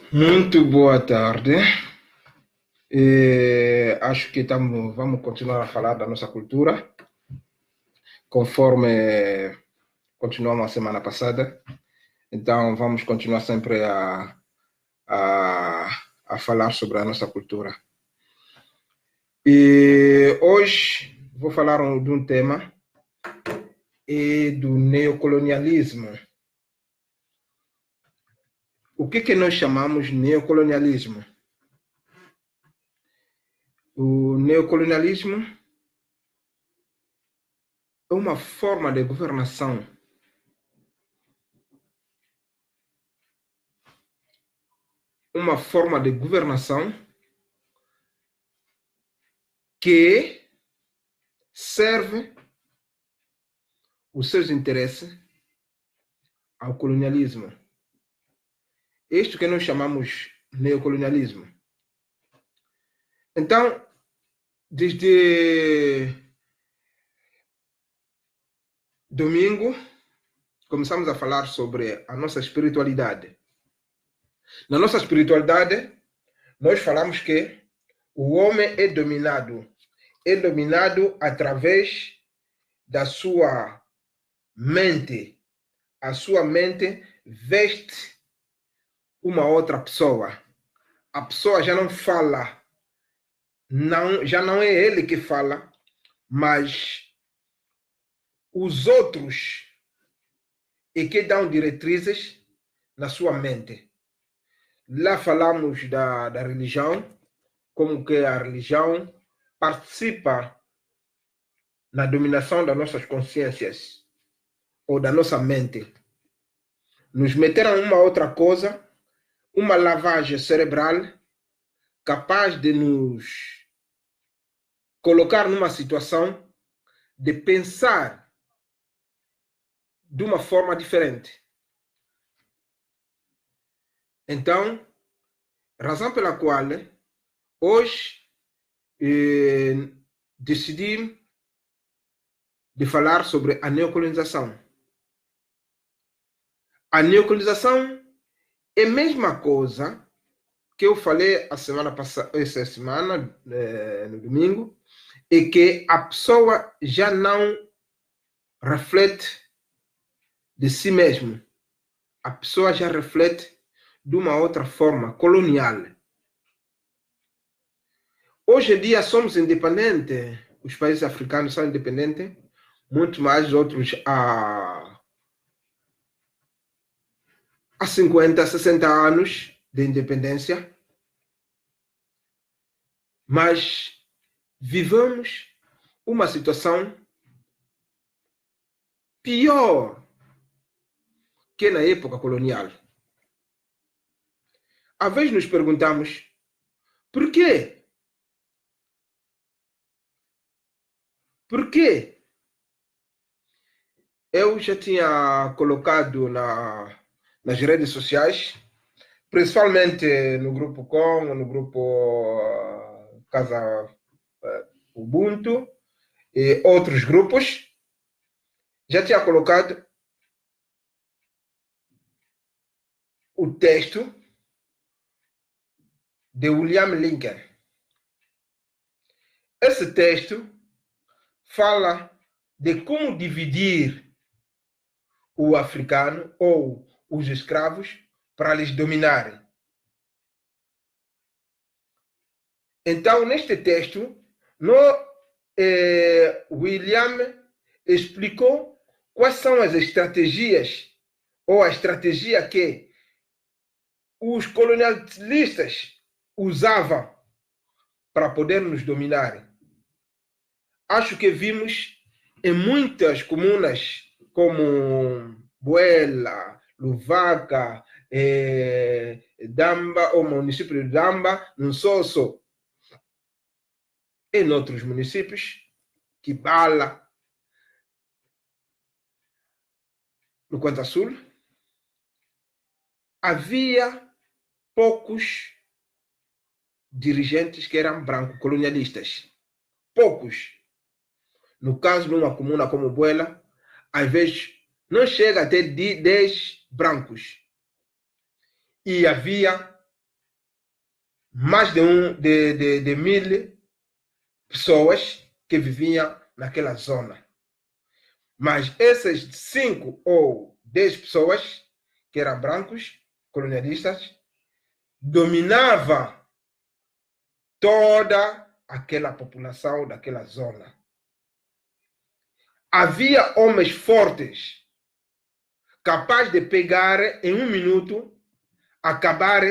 Muito boa tarde. Acho que vamos continuar a falar da nossa cultura, conforme continuamos a semana passada. Então, vamos continuar sempre a falar sobre a nossa cultura. E hoje vou falar de um tema do neocolonialismo. O que nós chamamos de neocolonialismo? O neocolonialismo é uma forma de governação que serve os seus interesses ao colonialismo. Isto que nós chamamos neocolonialismo. Então, desde domingo, começamos a falar sobre a nossa espiritualidade. Na nossa espiritualidade, nós falamos que o homem é dominado através da sua mente. A sua mente veste uma outra pessoa. A pessoa já não fala, já não é ele que fala, mas os outros é que dão diretrizes na sua mente. Lá falamos da religião, como que a religião participa na dominação das nossas consciências ou da nossa mente. Nos meteram uma outra coisa, uma lavagem cerebral capaz de nos colocar numa situação de pensar de uma forma diferente. Então, razão pela qual hoje decidi de falar sobre a neocolonização. A neocolonização é a mesma coisa que eu falei a semana passada, essa semana, no domingo, é que a pessoa já não reflete de si mesmo. A pessoa já reflete de uma outra forma, colonial. Hoje em dia somos independentes, os países africanos são independentes, muito mais outros há 50, 60 anos de independência, mas vivemos uma situação pior que na época colonial. Às vezes nos perguntamos, por quê? Por quê? Eu já tinha colocado nas redes sociais, principalmente no grupo Com, no grupo Casa Ubuntu e outros grupos, já tinha colocado o texto de William Lincoln. Esse texto fala de como dividir o africano ou os escravos para lhes dominarem. Então, neste texto, William explicou quais são as estratégias ou a estratégia que os colonialistas usavam para poder nos dominarem. Acho que vimos em muitas comunas como Buela, Luvaca, Damba, o município de Damba, Nsosso, e em outros municípios, Kibala, no Quanta Sul, havia poucos dirigentes que eram branco-colonialistas. Poucos. No caso, numa comuna como Buela, às vezes não chega a ter 10 brancos. E havia mais de 1.000 pessoas que viviam naquela zona. Mas essas 5 ou 10 pessoas que eram brancos, colonialistas, dominavam toda aquela população daquela zona. Havia homens fortes, capazes de pegar em 1 minuto, acabar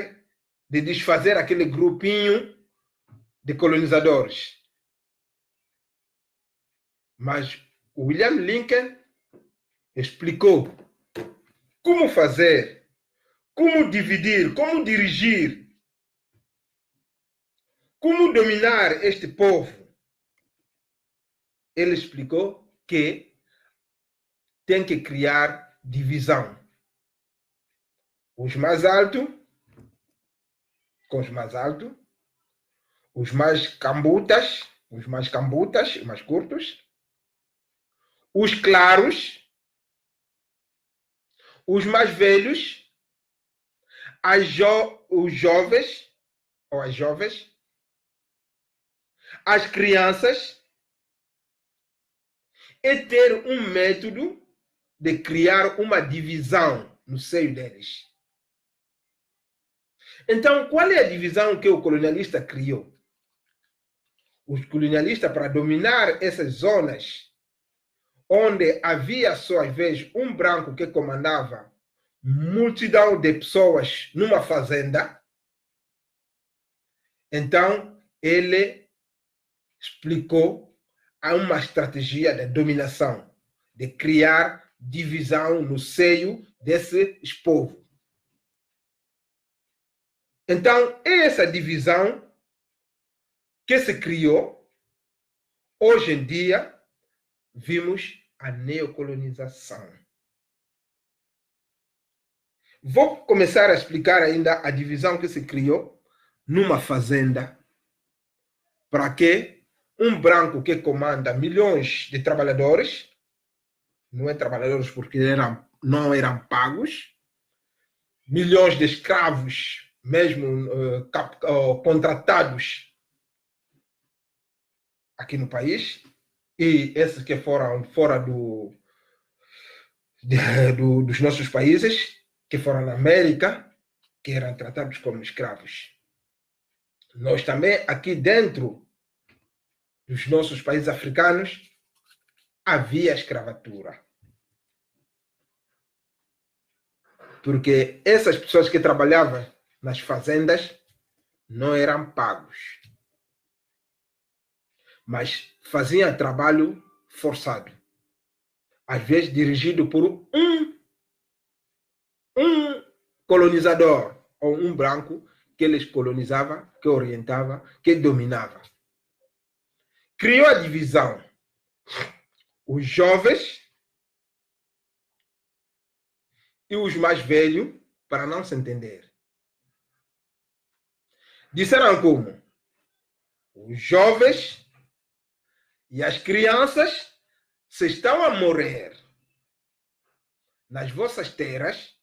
de desfazer aquele grupinho de colonizadores. Mas William Lincoln explicou como fazer, como dividir, como dirigir, como dominar este povo. Ele explicou que tem que criar divisão. Os mais altos com os mais altos, os mais cambutas, os mais curtos, os claros, os mais velhos, os jovens ou as jovens, as crianças, e ter um método de criar uma divisão no seio deles. Então, qual é a divisão que o colonialista criou? Os colonialistas, para dominar essas zonas onde havia só, às vezes, um branco que comandava multidão de pessoas numa fazenda, então ele explicou uma estratégia de dominação, de criar divisão no seio desses povos. Então, é essa divisão que se criou. Hoje em dia, vimos a neocolonização. Vou começar a explicar ainda a divisão que se criou numa fazenda, para que um branco que comanda milhões de trabalhadores, não é trabalhadores porque não eram pagos, milhões de escravos, mesmo contratados aqui no país, e esses que foram fora dos nossos países, que foram na América, que eram tratados como escravos. Nós também, aqui dentro dos nossos países africanos, havia escravatura. Porque essas pessoas que trabalhavam nas fazendas não eram pagos, mas faziam trabalho forçado. às vezes dirigido por um colonizador ou um branco que eles colonizava, que orientava, que dominava. Criou a divisão. Os jovens e os mais velhos, para não se entender. Disseram como? Os jovens e as crianças, se estão a morrer nas vossas terras,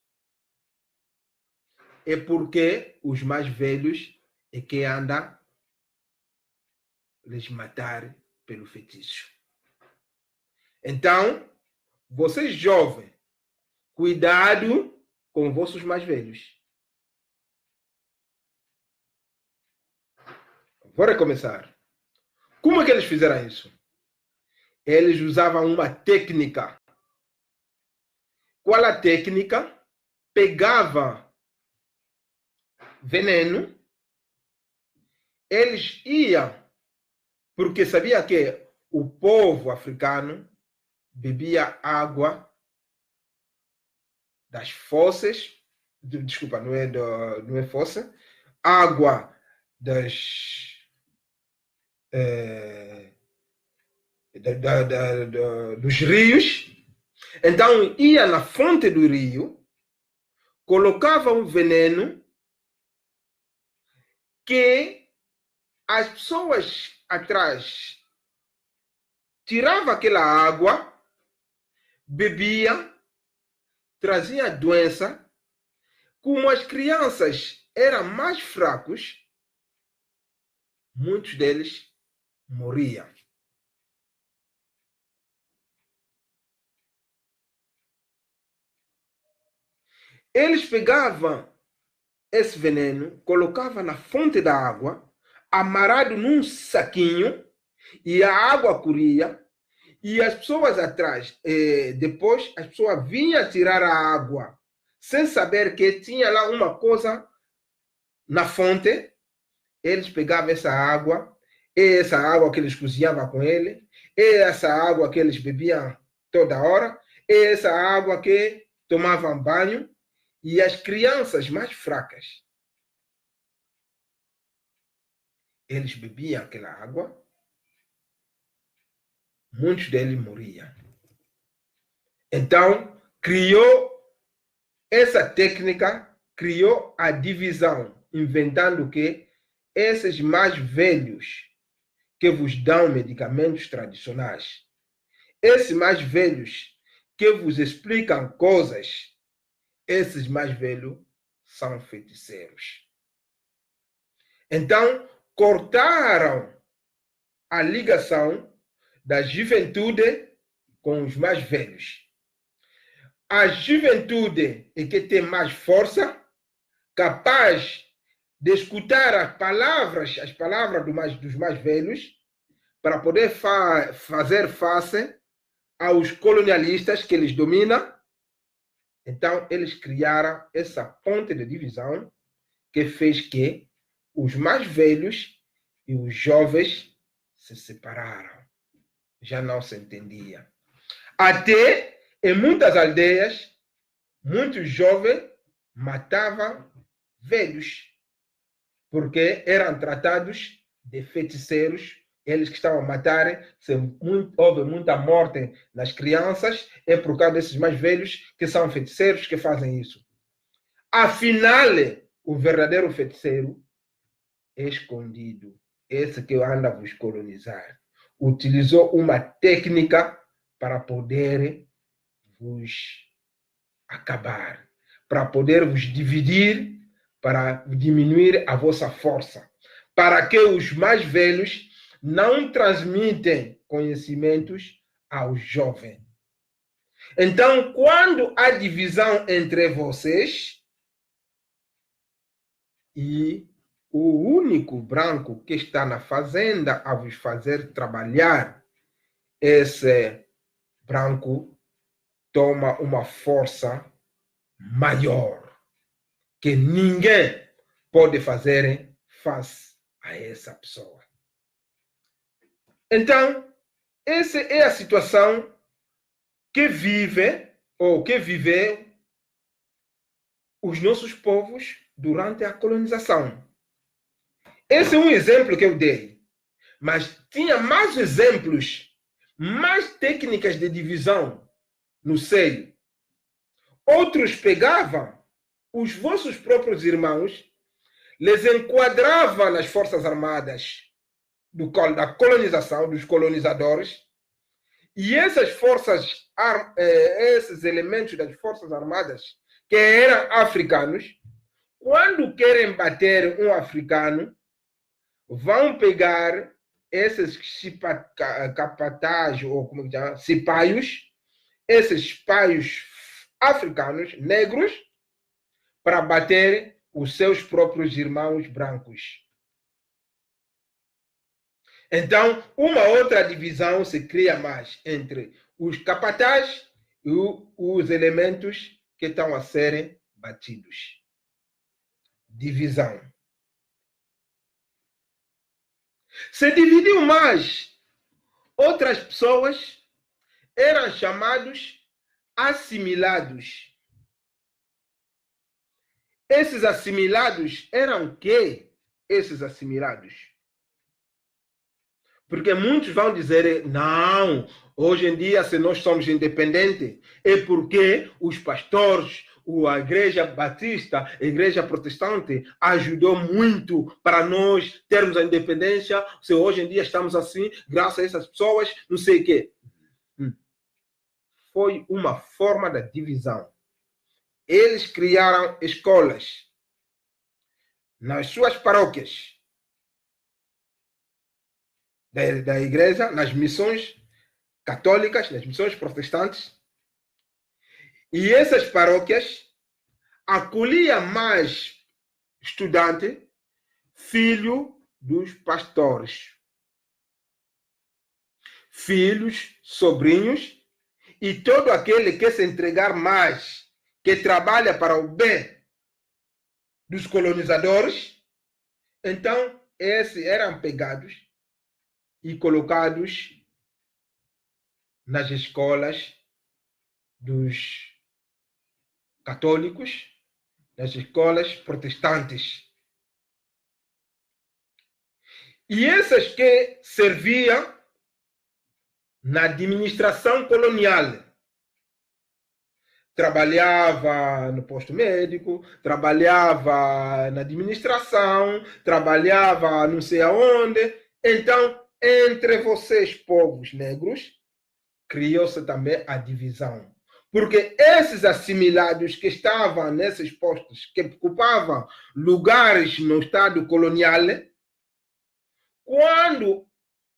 é porque os mais velhos é que andam lhes matar pelo feitiço. Então, vocês jovens, cuidado com vossos mais velhos. Vou recomeçar. Como é que eles fizeram isso? Eles usavam uma técnica. Qual a técnica? Pegava veneno, eles iam, porque sabia que o povo africano bebia água das fossas, desculpa, não é fossa, água dos rios. Então ia na fonte do rio, colocava um veneno que as pessoas atrás tiravam aquela água, bebia, trazia doença. Como as crianças eram mais fracos, muitos deles morriam. Eles pegavam esse veneno, colocavam na fonte da água, amarrado num saquinho, e a água corria, e as pessoas atrás, depois as pessoas vinham tirar a água, sem saber que tinha lá uma coisa na fonte. Eles pegavam essa água que eles cozinhavam com ele, essa água que eles bebiam toda hora, essa água que tomavam banho, e as crianças mais fracas, eles bebiam aquela água, muitos deles morriam. Então, criou essa técnica, criou a divisão, inventando que esses mais velhos que vos dão medicamentos tradicionais, esses mais velhos que vos explicam coisas, esses mais velhos são feiticeiros. Então, cortaram a ligação da juventude com os mais velhos. A juventude é que tem mais força, capaz de escutar as palavras dos mais velhos, para poder fazer face aos colonialistas que eles dominam. Então, eles criaram essa ponte de divisão que fez que os mais velhos e os jovens se separaram. Já não se entendia. Até em muitas aldeias, muitos jovens matavam velhos, porque eram tratados de feiticeiros. Eles que estavam a matar, houve muita morte nas crianças, é por causa desses mais velhos que são feiticeiros que fazem isso. Afinal, o verdadeiro feiticeiro é escondido. Esse que anda a vos colonizar. Utilizou uma técnica para poder vos acabar, para poder vos dividir, para diminuir a vossa força, para que os mais velhos não transmitem conhecimentos aos jovens. Então, quando há divisão entre vocês e o único branco que está na fazenda a vos fazer trabalhar, esse branco toma uma força maior que ninguém pode fazer face a essa pessoa. Então, essa é a situação que vive ou que viveu os nossos povos durante a colonização. Esse é um exemplo que eu dei, mas tinha mais exemplos, mais técnicas de divisão no seio. Outros pegavam os vossos próprios irmãos, les enquadravam nas forças armadas da colonização, dos colonizadores, e esses elementos das forças armadas que eram africanos, quando querem bater um africano, vão pegar esses capatazes, ou como que chama, cipaios, esses paios africanos, negros, para bater os seus próprios irmãos brancos. Então, uma outra divisão se cria mais entre os capatazes e os elementos que estão a serem batidos. Divisão. Se dividiu mais. Outras pessoas eram chamados assimilados. Esses assimilados eram o quê? Esses assimilados. Porque muitos vão dizer, não, hoje em dia, se nós somos independentes, é porque os pastores, a igreja batista, a igreja protestante, ajudou muito para nós termos a independência. Se hoje em dia estamos assim, graças a essas pessoas, não sei o quê. Foi uma forma da divisão. Eles criaram escolas nas suas paróquias da igreja, nas missões católicas, nas missões protestantes. E essas paróquias acolhiam mais estudante, filho dos pastores, filhos, sobrinhos, e todo aquele que se entregar mais, que trabalha para o bem dos colonizadores, então esses eram pegados e colocados nas escolas dos católicos, nas escolas protestantes. E essas que serviam na administração colonial. Trabalhava no posto médico, trabalhava na administração, trabalhava não sei aonde. Então, entre vocês, povos negros, criou-se também a divisão. Porque esses assimilados que estavam nesses postos, que ocupavam lugares no Estado colonial, quando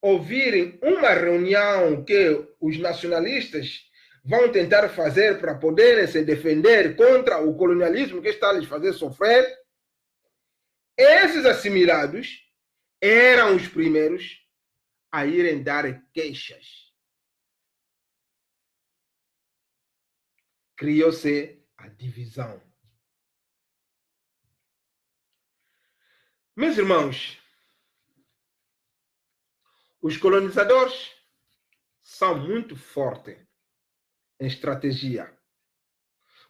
ouvirem uma reunião que os nacionalistas vão tentar fazer para poderem se defender contra o colonialismo que está a lhes fazer sofrer, esses assimilados eram os primeiros a irem dar queixas. Criou-se a divisão. Meus irmãos, os colonizadores são muito fortes em estratégia.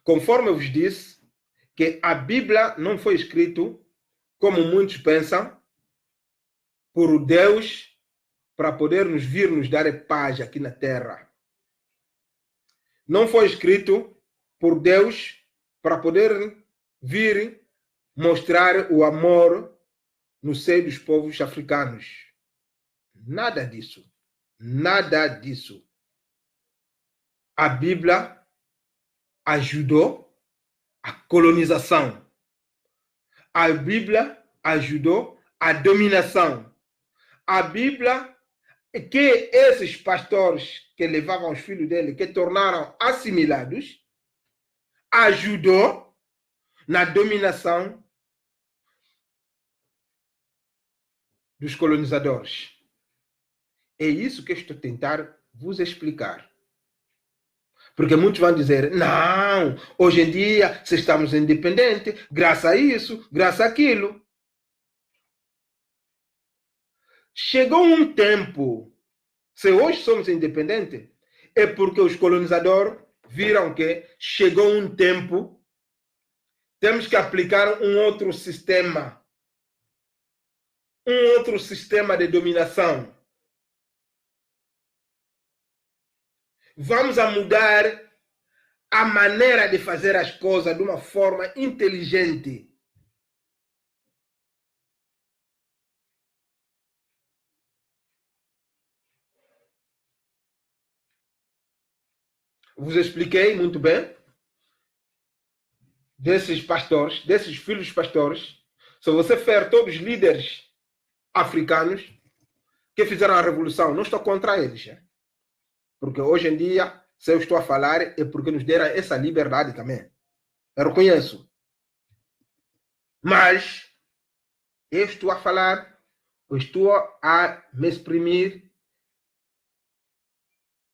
Conforme eu vos disse, que a Bíblia não foi escrita, como muitos pensam, por Deus para poder nos vir nos dar paz aqui na terra. Não foi escrito por Deus para poder vir mostrar o amor no seio dos povos africanos. Nada disso. Nada disso. A Bíblia ajudou a colonização. A Bíblia ajudou a dominação. A Bíblia, que esses pastores que levavam os filhos dele, que tornaram assimilados, ajudou na dominação dos colonizadores. É isso que eu estou a tentar vos explicar. Porque muitos vão dizer, não, hoje em dia, se estamos independentes, graças a isso, graças àquilo. Chegou um tempo, se hoje somos independentes, é porque os colonizadores viram que chegou um tempo, temos que aplicar um outro sistema de dominação. Vamos a mudar a maneira de fazer as coisas de uma forma inteligente. Vos expliquei muito bem desses pastores, desses filhos pastores. Se você ver todos os líderes africanos que fizeram a revolução, não estou contra eles. Porque hoje em dia, se eu estou a falar, é porque nos deram essa liberdade também. Eu reconheço. Mas eu estou a falar, eu estou a me exprimir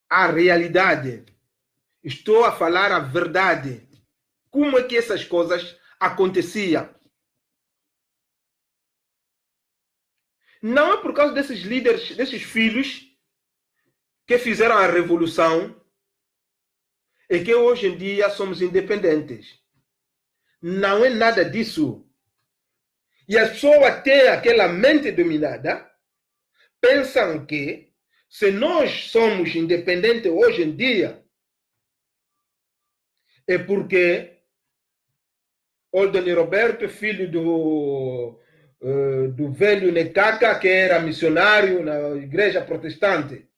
a realidade. Estou a falar a verdade. Como é que essas coisas aconteciam? Não é por causa desses líderes, desses filhos que fizeram a revolução e que hoje em dia somos independentes. Não é nada disso. E as pessoas têm aquela mente dominada, pensam que se nós somos independentes hoje em dia, é porque o Doni Roberto, filho do velho Nekaka, que era missionário na igreja protestante,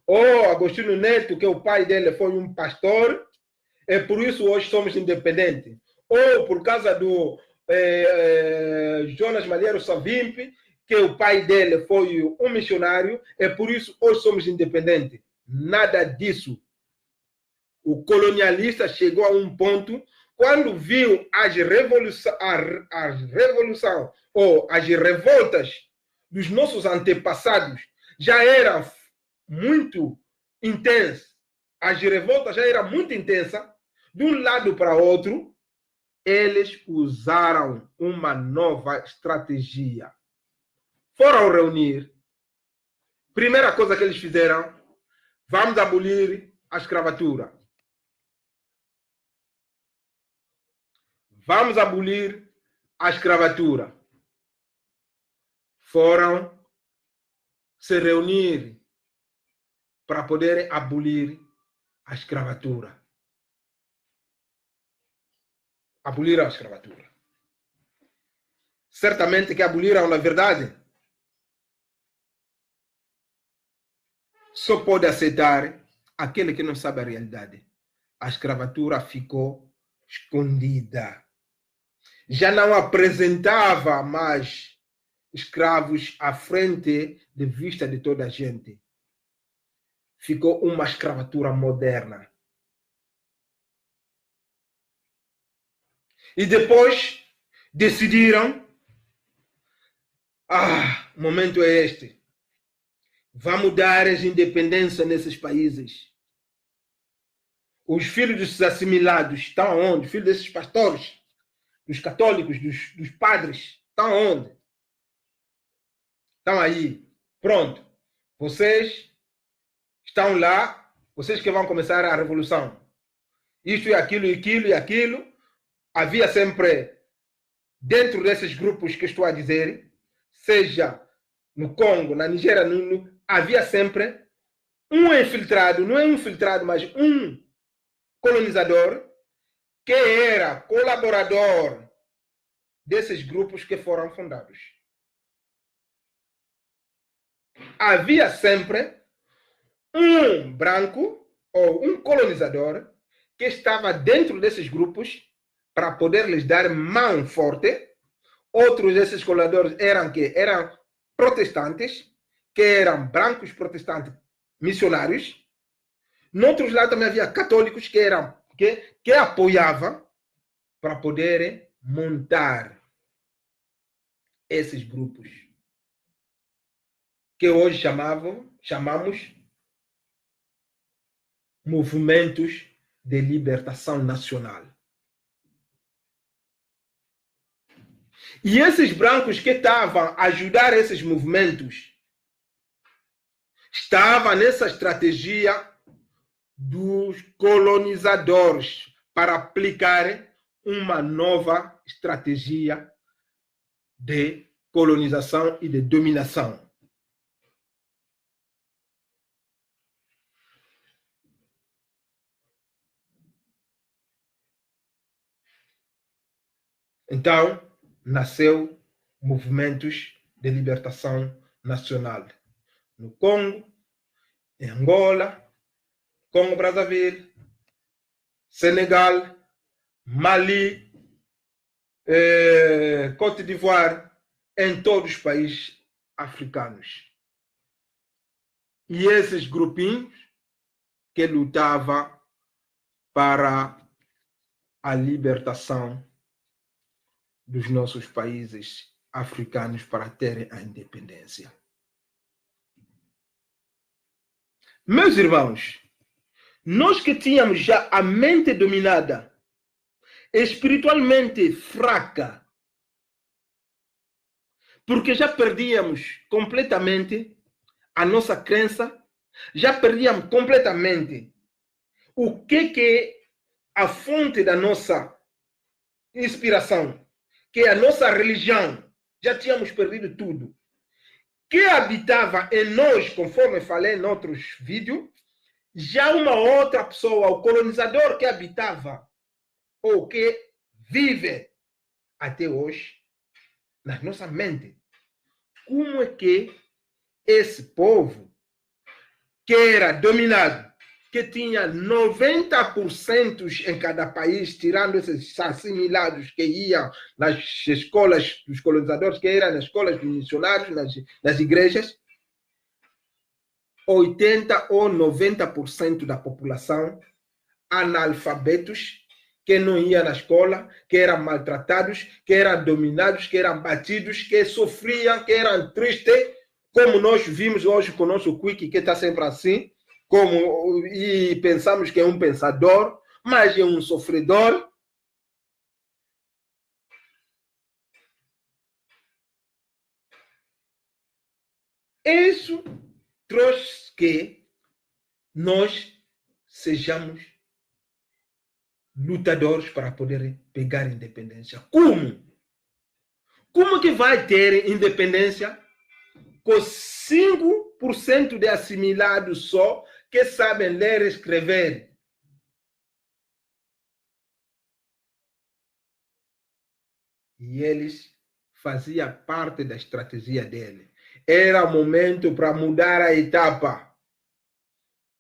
ou Agostinho Neto, que o pai dele foi um pastor, é por isso hoje somos independentes. Ou por causa do Jonas Malheiro Savimbi, que o pai dele foi um missionário, é por isso hoje somos independentes. Nada disso. O colonialista chegou a um ponto, quando viu as revolução ou as revoltas dos nossos antepassados já eram muito intensas, as revoltas já eram muito intensas, de um lado para outro, eles usaram uma nova estratégia. Foram reunir. Primeira coisa que eles fizeram, vamos abolir a escravatura. Vamos abolir a escravatura. Foram se reunir para poderem abolir a escravatura. Aboliram a escravatura. Certamente que aboliram, na verdade, só pode aceitar aquele que não sabe a realidade. A escravatura ficou escondida. Já não apresentava mais escravos à frente de vista de toda a gente. Ficou uma escravatura moderna. E depois decidiram, o momento é este. Vamos dar as independências nesses países. Os filhos dos assimilados estão onde? Os filhos desses pastores, dos católicos, dos padres, estão onde? Estão aí. Pronto. Vocês estão lá, vocês que vão começar a revolução. Isto e aquilo, e aquilo, e aquilo. Havia sempre, dentro desses grupos que estou a dizer, seja no Congo, na Nigéria, havia sempre um infiltrado, não é um infiltrado, mas um colonizador que era colaborador desses grupos que foram fundados. Havia sempre um branco ou um colonizador que estava dentro desses grupos para poder lhes dar mão forte. Outros desses colonizadores eram protestantes, que eram brancos protestantes missionários. Noutros lados também havia católicos que apoiavam para poderem montar esses grupos, que hoje chamamos movimentos de libertação nacional. E esses brancos que estavam a ajudar esses movimentos estavam nessa estratégia dos colonizadores para aplicar uma nova estratégia de colonização e de dominação. Então, nasceu movimentos de libertação nacional no Congo, em Angola, Congo-Brazzaville, Senegal, Mali, Côte d'Ivoire, em todos os países africanos. E esses grupinhos que lutavam para a libertação dos nossos países africanos para terem a independência. Meus irmãos, nós que tínhamos já a mente dominada, espiritualmente fraca, porque já perdíamos completamente a nossa crença, já perdíamos completamente o que é a fonte da nossa inspiração, que é a nossa religião. Já tínhamos perdido tudo. Que habitava em nós, conforme falei em outros vídeos, já uma outra pessoa, o colonizador que habitava, ou que vive até hoje, na nossa mente. Como é que esse povo, que era dominado, que tinha 90% em cada país, tirando esses assimilados que iam nas escolas dos colonizadores, que eram nas escolas dos missionários, nas igrejas, 80% ou 90% da população analfabetos, que não iam na escola, que eram maltratados, que eram dominados, que eram batidos, que sofriam, que eram tristes, como nós vimos hoje com o nosso Quick, que está sempre assim, e pensamos que é um pensador, mas é um sofredor. Isso trouxe que nós sejamos lutadores para poder pegar independência. Como? Como que vai ter independência com 5% de assimilados só que sabem ler e escrever? E eles faziam parte da estratégia dele. Era momento para mudar a etapa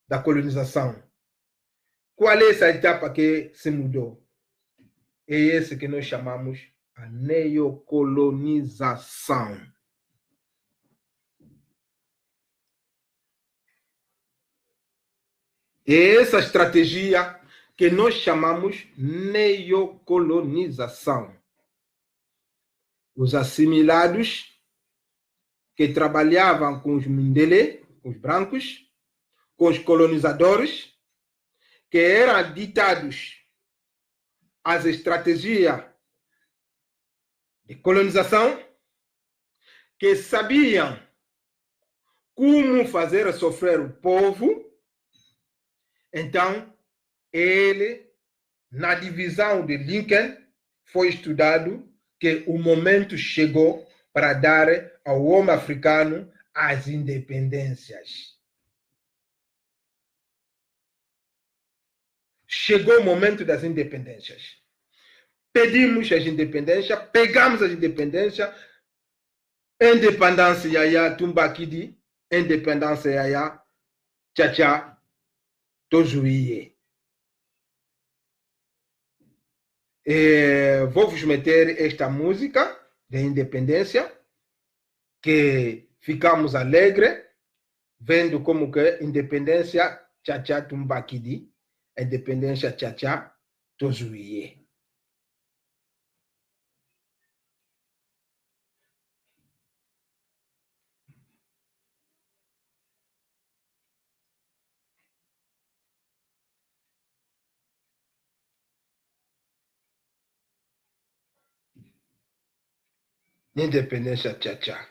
da colonização. Qual é essa etapa que se mudou? É esse que nós chamamos a neocolonização. É essa estratégia que nós chamamos neocolonização. Os assimilados que trabalhavam com os Mindele, com os brancos, com os colonizadores, que eram ditados as estratégias de colonização, que sabiam como fazer sofrer o povo. Então, ele, na divisão de Lincoln, foi estudado que o momento chegou para dar ao homem africano as independências. Chegou o momento das independências. Pedimos as independências, pegamos as independências, independência Yaya Tumbakidi, independência Yaya Tchatcha Tojuie. Vou-vos meter esta música de independência, que ficamos alegres, vendo como que independência Tchatcha Tumbakidi, independência Tchatcha Tojuie. Independência Tchatcha.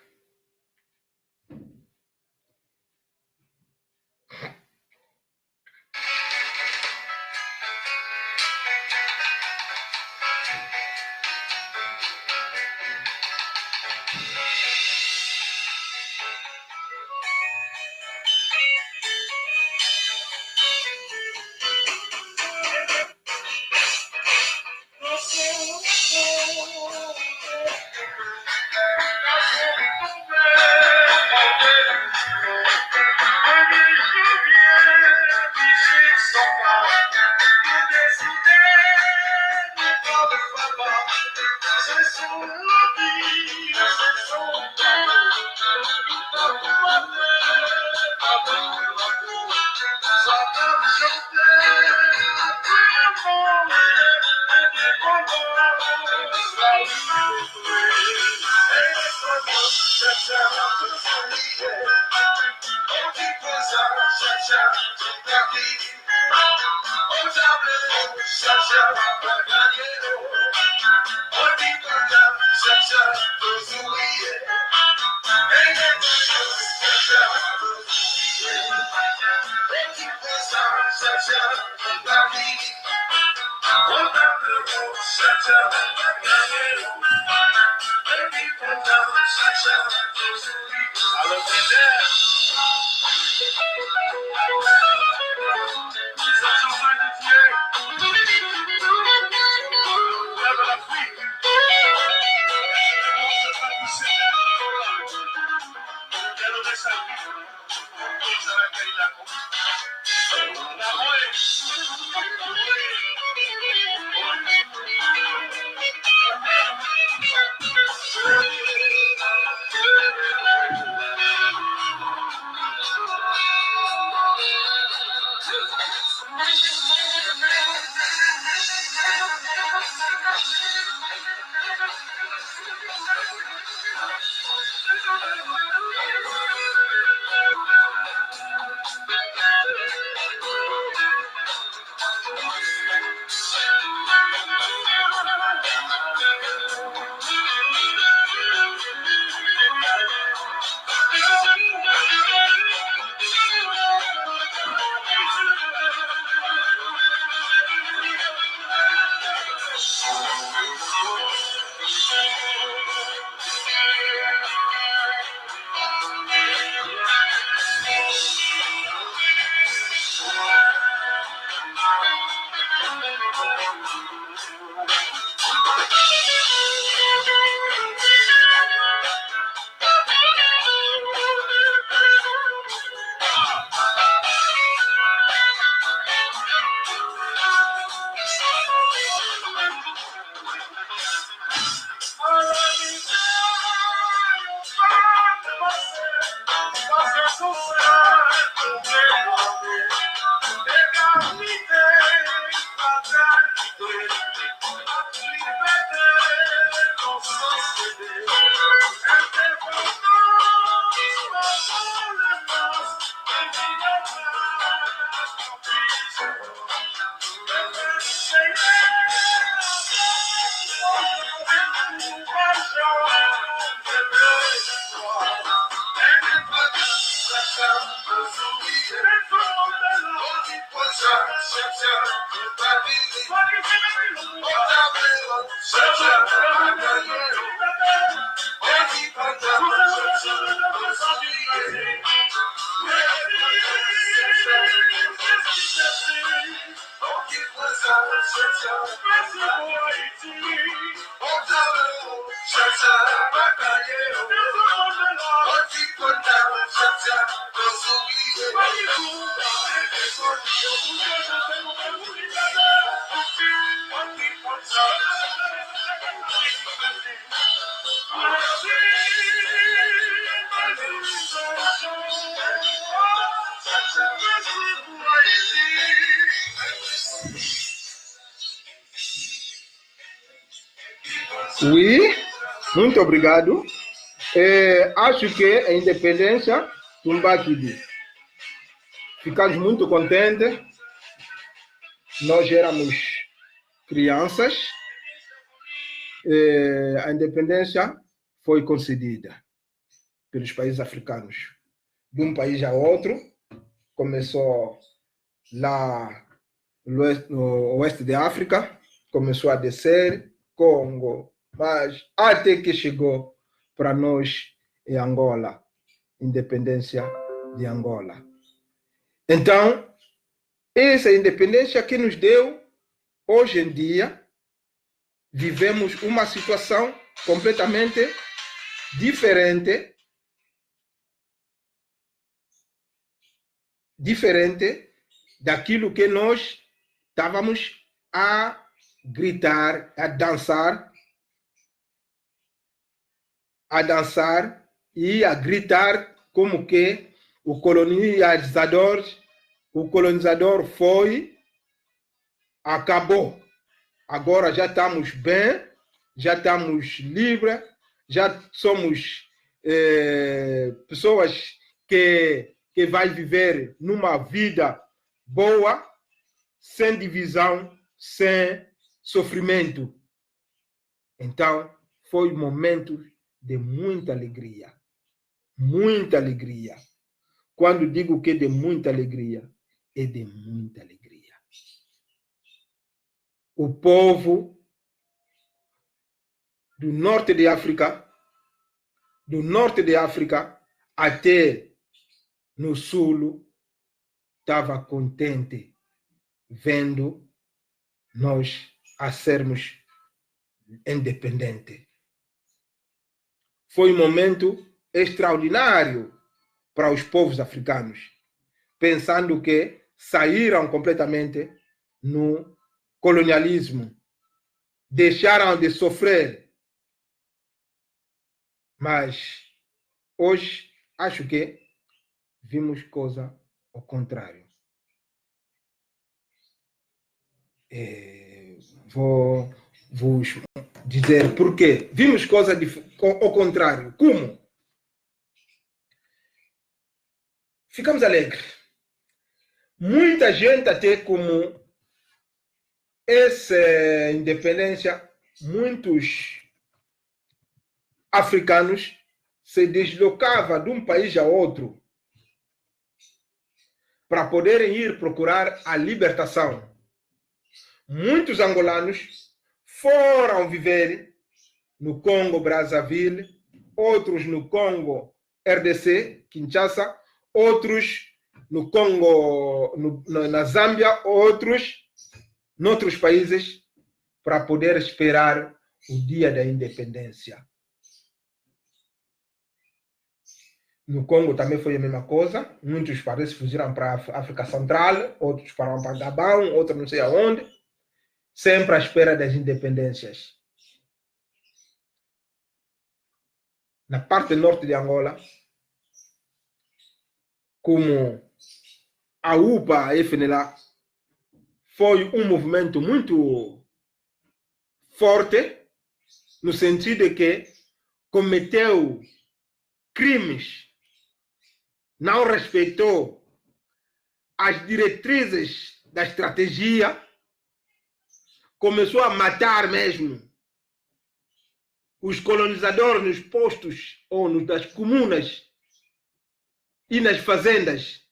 Oui, muito obrigado. Acho que a independência Tumbakidi. Ficamos muito contentes. Nós éramos crianças. A independência foi concedida pelos países africanos. De um país a outro, começou lá no oeste de África, começou a descer, Congo, mas até que chegou para nós em Angola, independência de Angola. Então, essa independência que nos deu, hoje em dia, vivemos uma situação completamente diferente daquilo que nós estávamos a gritar, a dançar e a gritar como que o colonizador foi, acabou. Agora já estamos bem, já estamos livres, já somos pessoas que vai viver numa vida boa, sem divisão, sem sofrimento. Então, foi um momento de muita alegria. Muita alegria. Quando digo que é de muita alegria, é de muita alegria. O povo do norte de África, até no sul, estava contente vendo nós a sermos independentes. Foi um momento extraordinário para os povos africanos, pensando que saíram completamente no colonialismo, deixaram de sofrer. Mas hoje acho que vimos coisa ao contrário. Vou vos dizer por quê. Vimos coisa ao contrário. Como? Ficamos alegres. Muita gente até como essa independência, muitos africanos se deslocavam de um país a outro para poderem ir procurar a libertação. Muitos angolanos foram viver no Congo Brazzaville, outros no Congo RDC, Kinshasa, outros no Congo, na Zâmbia, outros em outros países para poder esperar o dia da independência. No Congo também foi a mesma coisa. Muitos parece fugiram para a África Central, outros para Gabão, outros não sei aonde. Sempre à espera das independências. Na parte norte de Angola, como a UPA, a FNLA, foi um movimento muito forte, no sentido de que cometeu crimes, não respeitou as diretrizes da estratégia, começou a matar mesmo os colonizadores nos postos ou nas comunas e nas fazendas.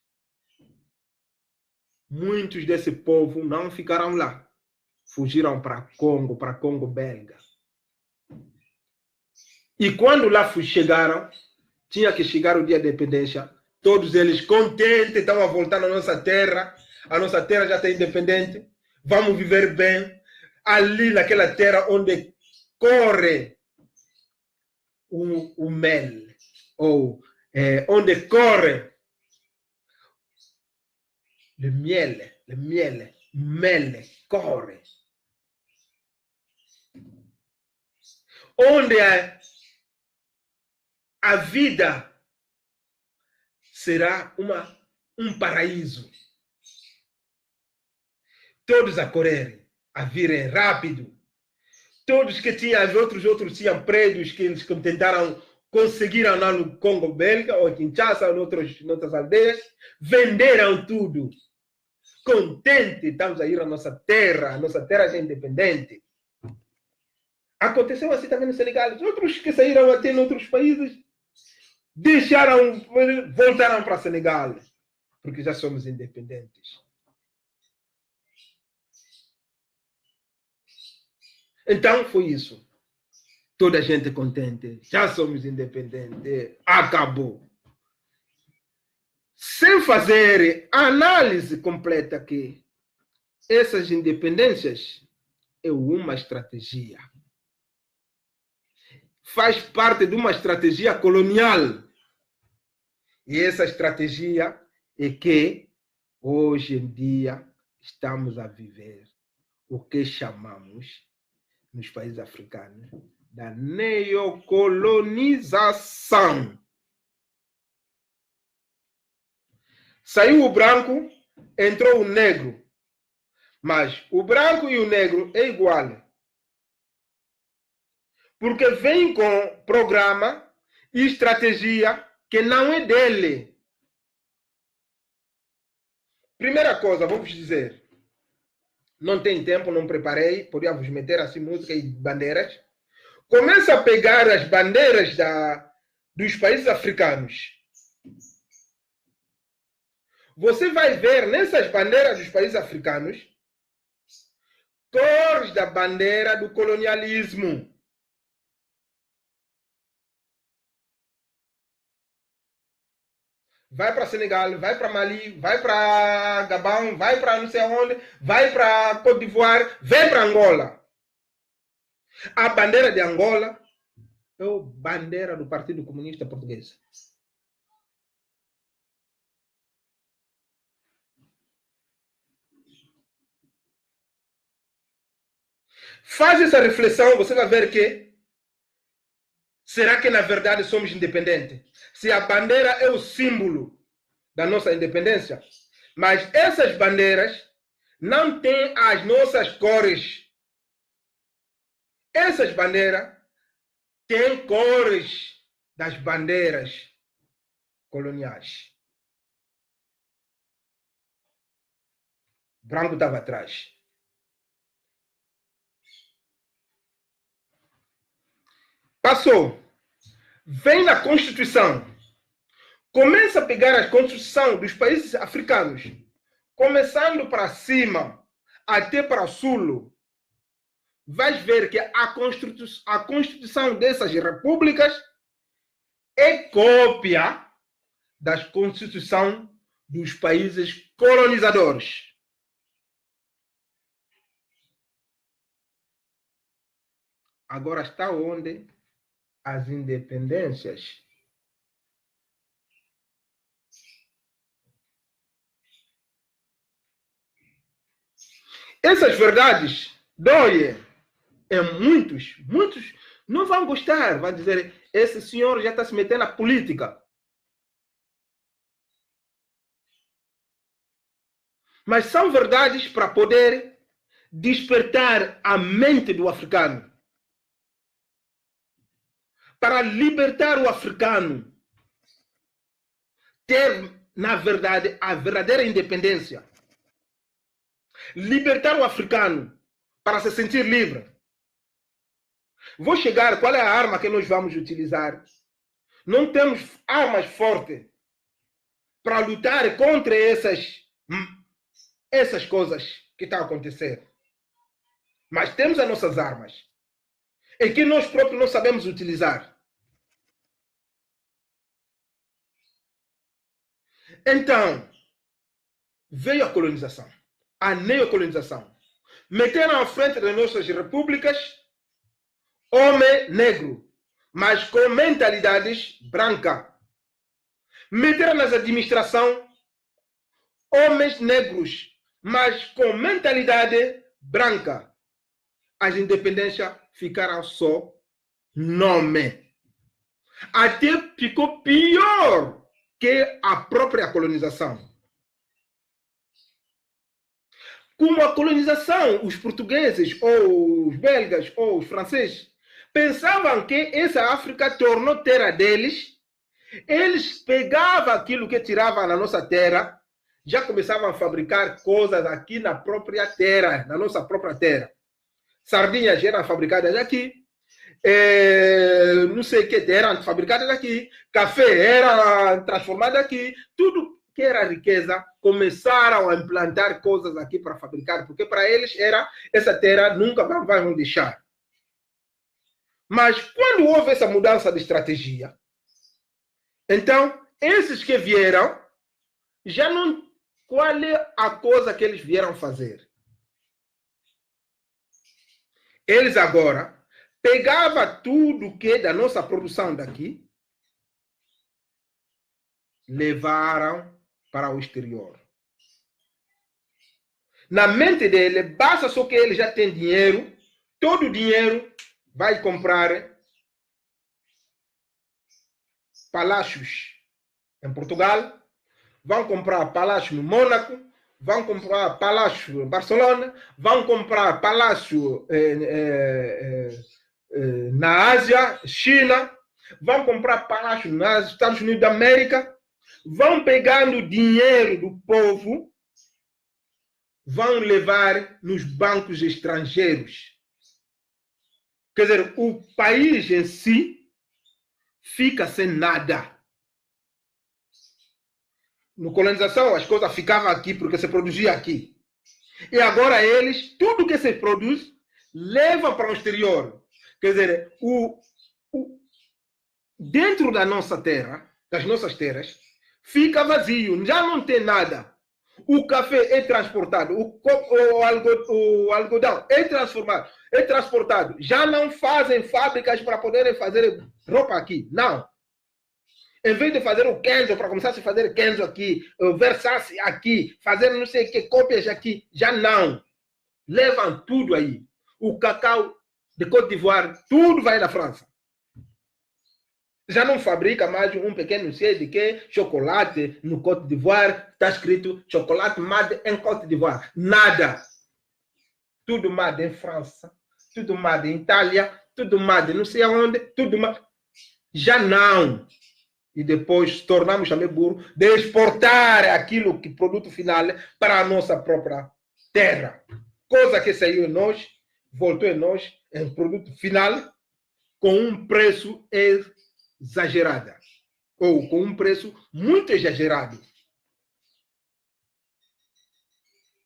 Muitos desse povo não ficaram lá, fugiram para Congo belga. E quando lá chegaram, tinha que chegar o dia da independência, todos eles contentes, estavam a voltar na nossa terra, a nossa terra já está independente, vamos viver bem, ali naquela terra onde corre o mel, ou onde corre o mel corre. Onde a vida será um paraíso. Todos a correrem, a virem rápido. Todos que tinham, outros tinham prédios que eles tentaram, conseguiram lá no Congo belga, ou em Kinshasa, ou em outras aldeias, venderam tudo. Contente, estamos a ir à nossa terra já é independente. Aconteceu assim também no Senegal. Outros que saíram até em outros países, voltaram para Senegal, porque já somos independentes. Então foi isso. Toda a gente contente, já somos independentes, acabou. Sem fazer a análise completa que essas independências é uma estratégia. Faz parte de uma estratégia colonial. E essa estratégia é que hoje em dia estamos a viver o que chamamos, nos países africanos, da neocolonização. Saiu o branco, entrou o negro. Mas o branco e o negro é igual. Porque vem com programa e estratégia que não é dele. Primeira coisa, vou vos dizer. Não tem tempo, não preparei. Podia vos meter assim música e bandeiras. Começa a pegar as bandeiras dos países africanos. Você vai ver nessas bandeiras dos países africanos cores da bandeira do colonialismo. Vai para Senegal, vai para Mali, vai para Gabão, vai para não sei onde, vai para Côte d'Ivoire, vem para Angola. A bandeira de Angola é a bandeira do Partido Comunista Português. Faz essa reflexão, você vai ver que será que na verdade somos independentes? Se a bandeira é o símbolo da nossa independência, mas essas bandeiras não têm as nossas cores. Essas bandeiras têm cores das bandeiras coloniais. Branco estava atrás. Passou. Vem na Constituição. Começa a pegar a Constituição dos países africanos, começando para cima até para sul. Vais ver que a Constituição dessas repúblicas é cópia da Constituição dos países colonizadores. Agora está onde? As independências. Essas verdades doem. Muitos não vão gostar, vão dizer, esse senhor já está se metendo na política. Mas são verdades para poder despertar a mente do africano. Para libertar o africano. Ter, na verdade, a verdadeira independência. Libertar o africano para se sentir livre. Vou chegar, qual é a arma que nós vamos utilizar? Não temos armas fortes para lutar contra essas coisas que estão a acontecer. Mas temos as nossas armas. E que nós próprios não sabemos utilizar. Então, veio a colonização. A neocolonização. Meteram à frente das nossas repúblicas homem negro, mas com mentalidades brancas. Meteram nas administrações homens negros, mas com mentalidade branca. As independências ficaram só nome. Até ficou pior que a própria colonização. Como a colonização, os portugueses, ou os belgas, ou os franceses, pensavam que essa África tornou terra deles, eles pegavam aquilo que tiravam na nossa terra, já começavam a fabricar coisas aqui na própria terra, na nossa própria terra. Sardinhas eram fabricadas aqui, não sei o que eram fabricadas aqui, café era transformado aqui, tudo que era riqueza, começaram a implantar coisas aqui para fabricar, porque para eles era essa terra nunca vão deixar. Mas quando houve essa mudança de estratégia, então esses que vieram já não. Qual é a coisa que eles vieram fazer? Eles agora pegavam tudo que é da nossa produção daqui, levaram para o exterior. Na mente dele, basta só que ele já tem dinheiro, todo o dinheiro vai comprar palácios em Portugal, vão comprar palácio no Mônaco, vão comprar palácio em Barcelona, vão comprar palácio na Ásia, China, vão comprar palácio nos Estados Unidos da América, vão pegando dinheiro do povo, vão levar nos bancos estrangeiros. Quer dizer, o país em si fica sem nada. Na colonização, as coisas ficavam aqui porque se produzia aqui. E agora eles, tudo que se produz, levam para o exterior. Quer dizer, dentro da nossa terra, das nossas terras, fica vazio, já não tem nada. O café é transportado, o algodão é transformado, é transportado. Já não fazem fábricas para poderem fazer roupa aqui, não. Em vez de fazer o Kenzo, para começar a fazer Kenzo aqui, Versace aqui, fazer não sei o que, cópias aqui, já não. Levam tudo aí. O cacau de Côte d'Ivoire, tudo vai na França. Já não fabrica mais um pequeno sei de que chocolate no Côte d'Ivoire, está escrito chocolate made em Côte d'Ivoire. Nada. Tudo made em França, tudo made em Itália, tudo made não sei aonde, tudo made. Já não. E depois tornamos também burro de exportar aquilo que produto final para a nossa própria terra. Coisa que saiu em nós, voltou em nós, em produto final, com um preço exagerado. Ou com um preço muito exagerado.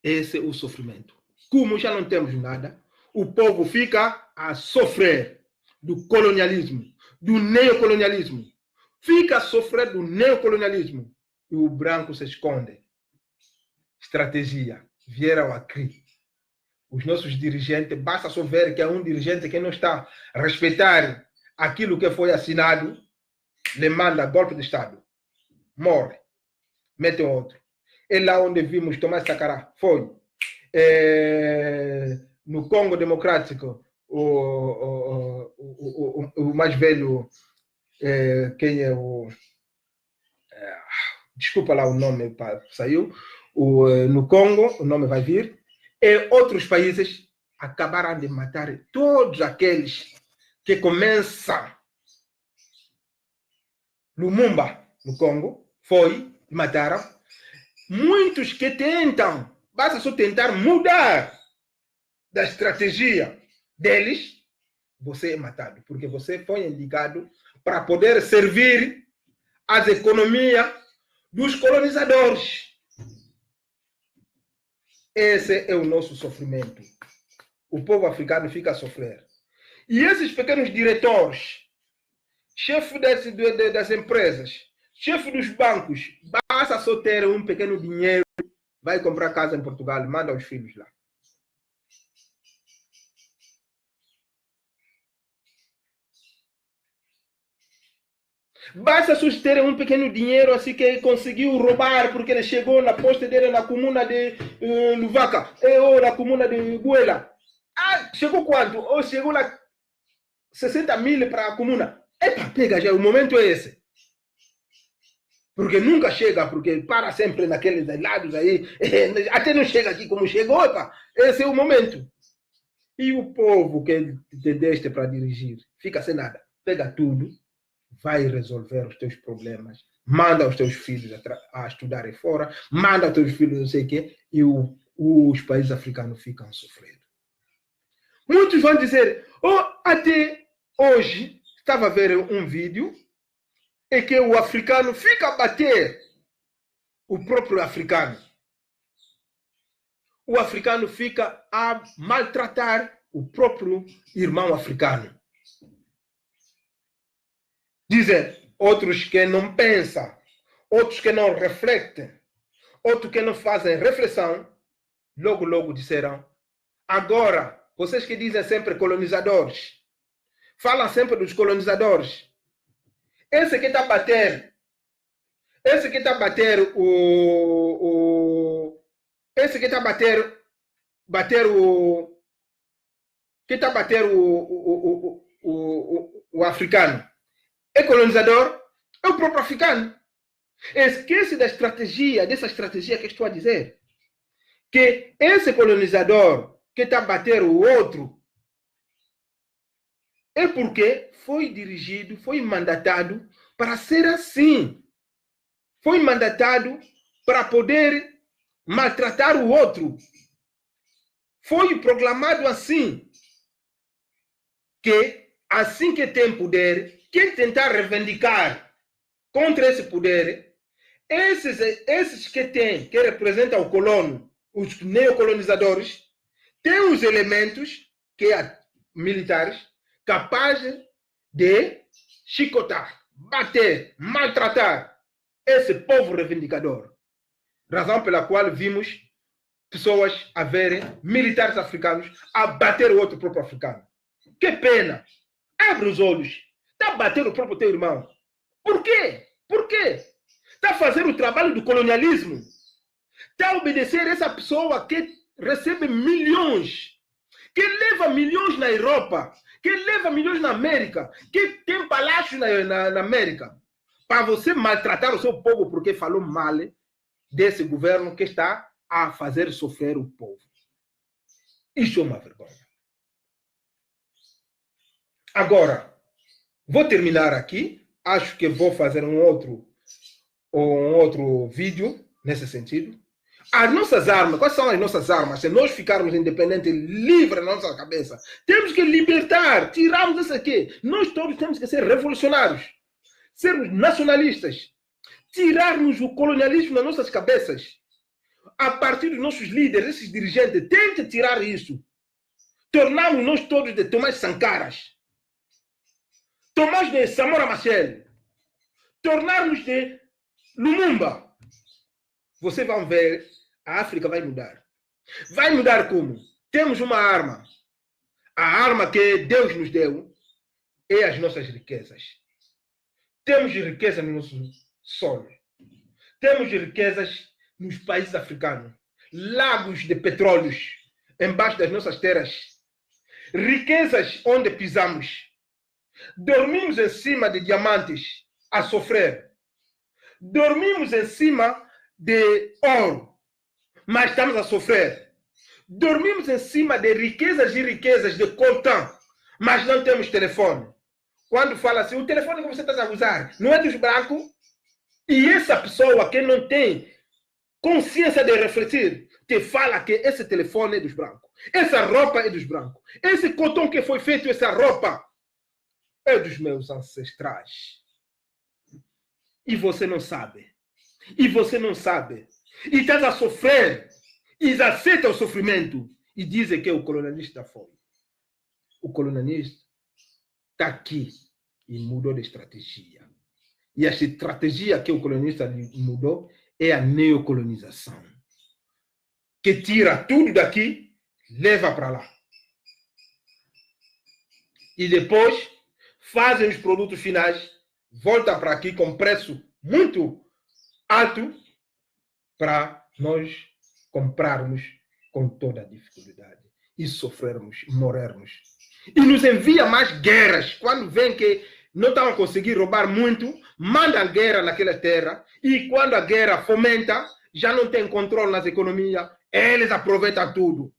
Esse é o sofrimento. Como já não temos nada, o povo fica a sofrer do colonialismo, do neocolonialismo. Fica a sofrer do neocolonialismo e o branco se esconde. Estratégia. Vieram aqui. Os nossos dirigentes, basta só ver que é um dirigente que não está a respeitar aquilo que foi assinado, lhe manda golpe de Estado. Morre. Mete outro. É lá onde vimos Tomás Sankara. Foi. No Congo Democrático, o mais velho, quem é o... desculpa lá o nome, saiu. No Congo, o nome vai vir. E outros países acabaram de matar todos aqueles que começam. Lumumba, no Congo, foi, mataram. Muitos que tentam, basta só tentar mudar da estratégia deles, você é matado, porque você foi indicado para poder servir as economias dos colonizadores. Esse é o nosso sofrimento. O povo africano fica a sofrer. E esses pequenos diretores, chefe das empresas, chefe dos bancos, basta só ter um pequeno dinheiro, vai comprar casa em Portugal, manda os filhos lá. Basta só ter um pequeno dinheiro assim que conseguiu roubar porque ele chegou na posta dele na comuna de Luvaca ou na comuna de Guela. Ah, chegou quanto? Ou chegou lá 60 mil para a comuna. Epa, pega já, o momento é esse. Porque nunca chega, porque para sempre naqueles lados aí, até não chega aqui como chegou, epa. Esse é o momento. E o povo que te deste para dirigir fica sem nada. Pega tudo, vai resolver os teus problemas, manda os teus filhos a estudarem fora, manda os teus filhos não sei o quê, e os países africanos ficam sofrendo. Muitos vão dizer, até hoje, estava a ver um vídeo, é que o africano fica a bater o próprio africano. O africano fica a maltratar o próprio irmão africano. Dizem outros que não pensam, outros que não refletem, outros que não fazem reflexão, logo disseram, agora, vocês que dizem sempre colonizadores, falam sempre dos colonizadores, esse que está a bater, esse que está a bater bater o... Quem está a bater o africano? É colonizador? É o próprio africano. Esquece dessa estratégia que estou a dizer. Que esse colonizador que está a bater o outro é porque foi dirigido, foi mandatado para ser assim. Foi mandatado para poder maltratar o outro. Foi proclamado assim. Que assim que tem poder, quem tentar reivindicar contra esse poder, esses que representam o colono, os neocolonizadores, têm os elementos que militares capazes de chicotar, bater, maltratar esse povo reivindicador. Razão pela qual vimos pessoas a verem militares africanos a bater o outro próprio africano. Que pena! Abre os olhos. Está a bater o próprio teu irmão. Por quê? Por quê? Está a fazer o trabalho do colonialismo. Está a obedecer essa pessoa que recebe milhões, que leva milhões na Europa, que leva milhões na América, que tem palácio na América, para você maltratar o seu povo porque falou mal desse governo que está a fazer sofrer o povo. Isso é uma vergonha. Agora, vou terminar aqui. Acho que vou fazer um outro vídeo nesse sentido. As nossas armas, quais são as nossas armas? Se nós ficarmos independentes, livres na nossa cabeça, temos que libertar, tirarmos isso aqui. Nós todos temos que ser revolucionários, sermos nacionalistas, tirarmos o colonialismo das nossas cabeças. A partir dos nossos líderes, esses dirigentes, têm que tirar isso. Tornarmos nós todos de Tomás Sankaras, Tomás de Samora Machel, tornarmos de Lumumba. Vocês vão ver, a África vai mudar. Vai mudar como? Temos uma arma. A arma que Deus nos deu é as nossas riquezas. Temos riqueza no nosso solo. Temos riquezas nos países africanos. Lagos de petróleos embaixo das nossas terras. Riquezas onde pisamos. Dormimos em cima de diamantes a sofrer. Dormimos em cima de ouro, mas estamos a sofrer. Dormimos em cima de riquezas e riquezas de coltan, mas não temos telefone. Quando fala assim, o telefone que você está a usar não é dos brancos? E essa pessoa que não tem consciência de refletir, te fala que esse telefone é dos brancos. Essa roupa é dos brancos. Esse coton que foi feito, essa roupa, é dos meus ancestrais. E você não sabe. E você não sabe. E estás a sofrer. E aceita o sofrimento. E dizem que o colonialista foi. O colonialista está aqui e mudou de estratégia. E a estratégia que o colonialista mudou é a neocolonização. Que tira tudo daqui, leva para lá. E depois fazem os produtos finais, volta para aqui com preço muito alto para nós comprarmos com toda a dificuldade e sofrermos, morrermos. E nos envia mais guerras. Quando vem que não estão a conseguir roubar muito, mandam guerra naquela terra e quando a guerra fomenta, já não tem controle nas economias, eles aproveitam tudo.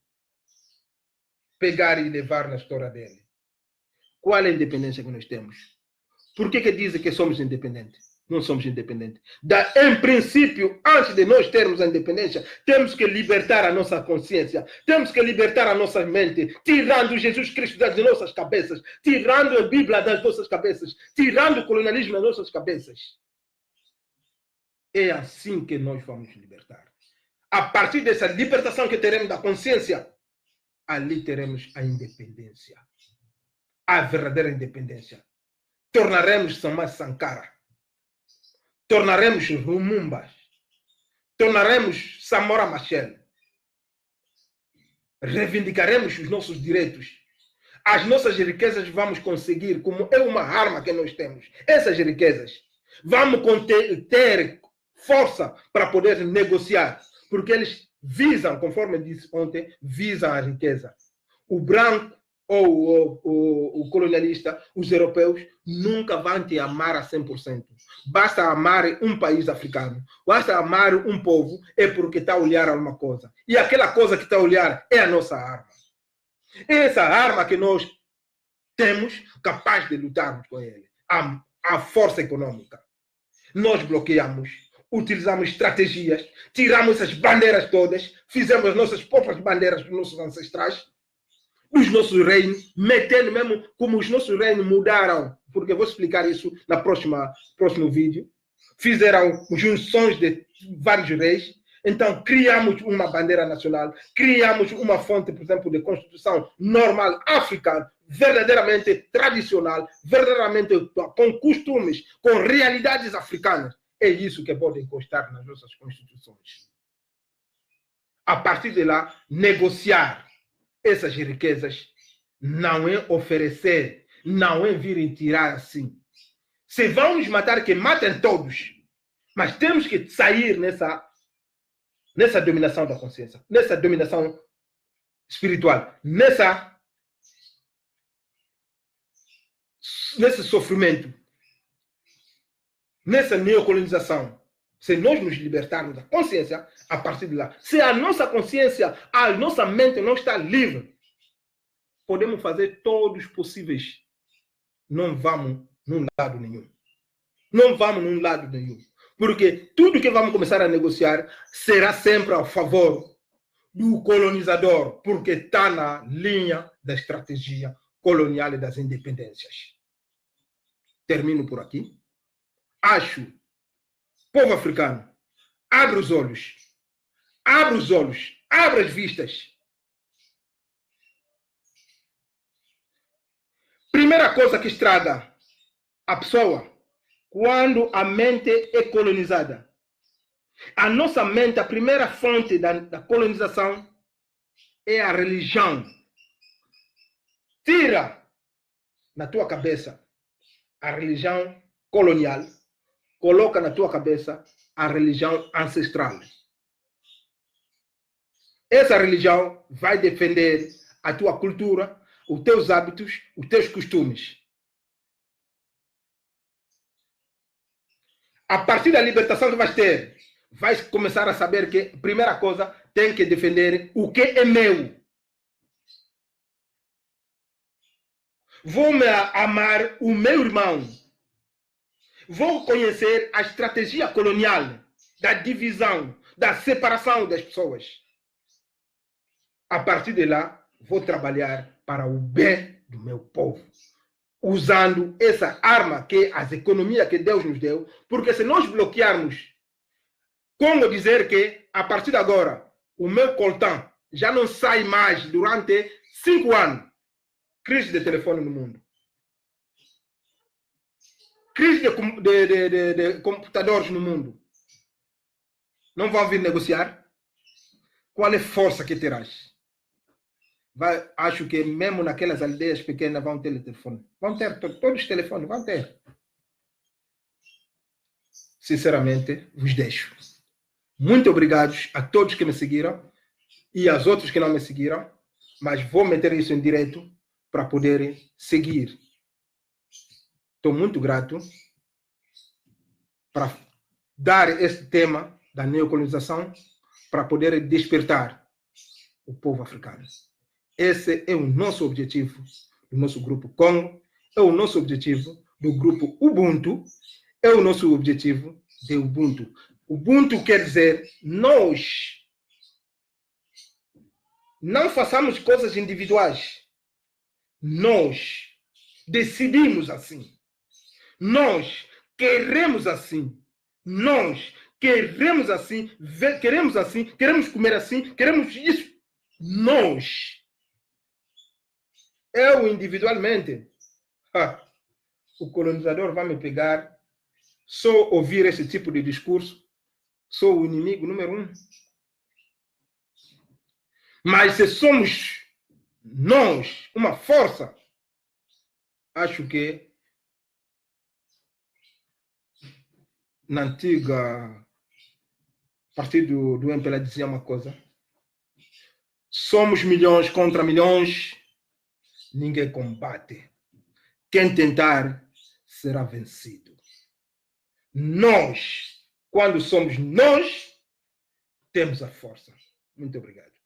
Pegar e levar na história dele. Qual é a independência que nós temos? Por que dizem que somos independentes? Não somos independentes. Em princípio, antes de nós termos a independência, temos que libertar a nossa consciência, temos que libertar a nossa mente, tirando Jesus Cristo das nossas cabeças, tirando a Bíblia das nossas cabeças, tirando o colonialismo das nossas cabeças. É assim que nós vamos libertar. A partir dessa libertação que teremos da consciência, ali teremos a independência. A verdadeira independência. Tornaremos Tomás Sankara. Tornaremos Lumumba. Tornaremos Samora Machel. Reivindicaremos os nossos direitos. As nossas riquezas vamos conseguir, como é uma arma que nós temos. Essas riquezas. Vamos ter força para poder negociar. Porque eles visam, conforme eu disse ontem, visam a riqueza. O branco ou o colonialista, os europeus, nunca vão te amar a 100%. Basta amar um país africano, basta amar um povo, é porque está a olhar alguma coisa. E aquela coisa que está a olhar é a nossa arma. É essa arma que nós temos capaz de lutarmos com ele. A força econômica. Nós bloqueamos, utilizamos estratégias, tiramos essas bandeiras todas, fizemos as nossas próprias bandeiras dos nossos ancestrais, os nossos reinos, metendo mesmo como os nossos reinos mudaram, porque eu vou explicar isso no próximo vídeo. Fizeram junções de vários reis, então criamos uma bandeira nacional, criamos uma fonte, por exemplo, de constituição normal africana, verdadeiramente tradicional, verdadeiramente com costumes, com realidades africanas. É isso que pode encostar nas nossas constituições. A partir de lá, negociar essas riquezas não é oferecer, não é virem tirar assim. Se vão nos matar, que matem todos. Mas temos que sair nessa dominação da consciência, nessa dominação espiritual, nesse sofrimento, nessa neocolonização. Se nós nos libertarmos da consciência, a partir de lá, se a nossa consciência, a nossa mente não está livre, podemos fazer todos os possíveis. Não vamos num lado nenhum. Não vamos num lado nenhum. Porque tudo que vamos começar a negociar será sempre a favor do colonizador, porque está na linha da estratégia colonial e das independências. Termino por aqui. Acho, povo africano, abre os olhos, abre as vistas. Primeira coisa que estraga a pessoa quando a mente é colonizada. A nossa mente, a primeira fonte da colonização é a religião. Tira na tua cabeça a religião colonial, coloca na tua cabeça a religião ancestral. Essa religião vai defender a tua cultura, os teus hábitos, os teus costumes. A partir da libertação que vais ter, vais começar a saber que, primeira coisa, tem que defender o que é meu. Vou-me amar o meu irmão. Vou conhecer a estratégia colonial da divisão, da separação das pessoas. A partir de lá, vou trabalhar para o bem do meu povo, usando essa arma que é as economias que Deus nos deu, porque se nós bloquearmos, como dizer que a partir de agora o meu coltão já não sai mais durante 5 anos, crise de telefone no mundo, crise de computadores no mundo, não vão vir negociar? Qual é a força que terás? Acho que mesmo naquelas aldeias pequenas vão ter telefone. Vão ter todos os telefones, vão ter. Sinceramente, vos deixo. Muito obrigado a todos que me seguiram e aos outros que não me seguiram, mas vou meter isso em direto para poderem seguir. Estou muito grato para dar este tema da neocolonização para poder despertar o povo africano. Esse é o nosso objetivo do nosso grupo Congo, é o nosso objetivo do grupo Ubuntu, é o nosso objetivo de Ubuntu. Ubuntu quer dizer nós não façamos coisas individuais. Nós decidimos assim. Nós queremos assim. Nós queremos assim, queremos assim, queremos comer assim, queremos isso. Nós. Eu individualmente, o colonizador vai me pegar, só ouvir esse tipo de discurso, sou o inimigo número 1. Mas se somos nós uma força, acho que na antiga partido do MPLA dizia uma coisa, somos milhões contra milhões, ninguém combate. Quem tentar será vencido. Nós, quando somos nós, temos a força. Muito obrigado.